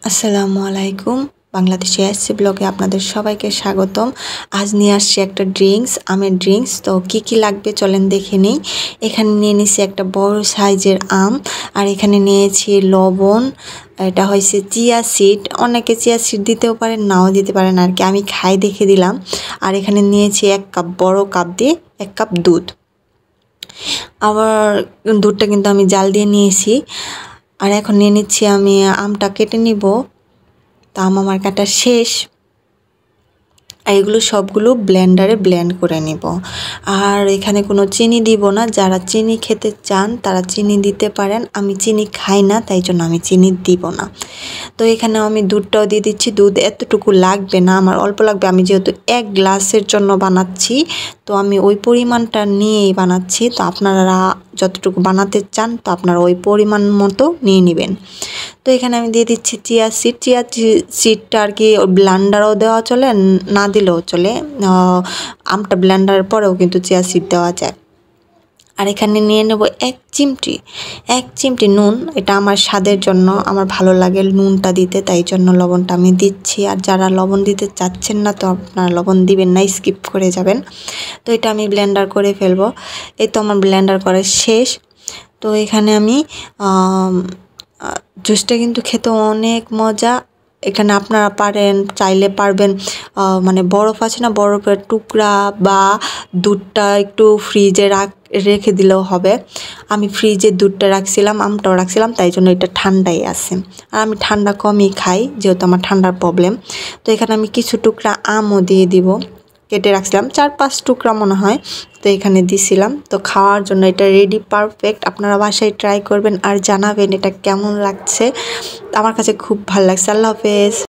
আসসালামু আলাইকুম। বাংলাদেশি এসসি ব্লগে আপনাদের সবাইকে স্বাগতম। আজ নিয়ে আসছি একটা ড্রিঙ্কস, আমের ড্রিঙ্কস। তো কি লাগবে চলেন দেখে নিই। এখানে নিয়ে নিয়েছি একটা বড় সাইজের আম, আর এখানে নিয়েছি লবণ। এটা হয়েছে চিয়া সিড, অনেকে চিয়া সিড দিতেও পারেন, নাও দিতে পারেন আর কি, আমি খাই দেখে দিলাম। আর এখানে নিয়েছি 1 কাপ, বড় কাপ দিয়ে 1 কাপ দুধ। আবার দুধটা কিন্তু আমি জাল দিয়ে নিয়েছি। আর এখন নিয়ে নিচ্ছি আমি আমটা কেটে নিব। তা আম আমার কাটা শেষ। এগুলো সবগুলো ব্লেন্ডারে ব্লেন্ড করে নিব। আর এখানে কোনো চিনি দিব না, যারা চিনি খেতে চান তারা চিনি দিতে পারেন। আমি চিনি খাই না, তাই জন্য আমি চিনি দিব না। তো এখানে আমি দুধটাও দিয়ে দিচ্ছি। দুধ এতটুকু লাগবে না, আমার অল্প লাগবে। আমি যেহেতু 1 গ্লাসের জন্য বানাচ্ছি, তো আমি ওই পরিমাণটা নিয়েই বানাচ্ছি। তো আপনারা যতটুকু বানাতে চান তো আপনারা ওই পরিমাণ মতো নিয়ে নেবেন। তো এখানে আমি দিয়ে দিচ্ছি চিয়া সিড। চিয়া সিডটা আর কি ব্লেন্ডারও দেওয়া চলে, না দিলেও চলে। আমটা ব্লেন্ডারের পরেও কিন্তু চিয়া সিড দেওয়া যায়। আর এখানে নিয়ে নেব 1 চিমটি নুন। এটা আমার স্বাদের জন্য, আমার ভালো লাগে নুনটা দিতে, তাই জন্য লবণটা আমি দিচ্ছি। আর যারা লবণ দিতে চাচ্ছেন না তো আপনারা লবণ দিবেন না, স্কিপ করে যাবেন। তো এটা আমি ব্লেন্ডার করে ফেলবো। এই তো আমার ব্লেন্ডার করা শেষ। তো এখানে আমি জুসটা কিন্তু খেতে অনেক মজা। এখানে আপনারা চাইলে পারবেন মানে বরফ আছে না, বরফের টুকরা বা দুধটা একটু ফ্রিজে রেখে দিলেও হবে। আমি ফ্রিজে দুধটা রাখছিলাম, আমটাও রাখছিলাম, তাই জন্য এটা ঠান্ডাই আছে। আর আমি ঠান্ডা কমই খাই, যেহেতু আমার ঠান্ডার প্রবলেম। তো এখানে আমি কিছু টুকরা আমও দিয়ে দিব, কেটে রাখছিলাম 4-5 টুকরা মনে হয়। তো এখানে দিছিলাম। তো খাওয়ার জন্য এটা রেডি, পারফেক্ট। আপনারা বাসায় ট্রাই করবেন আর জানাবেন এটা কেমন লাগছে। আমার কাছে খুব ভালো লাগছে। আল্লাহ হাফেজ।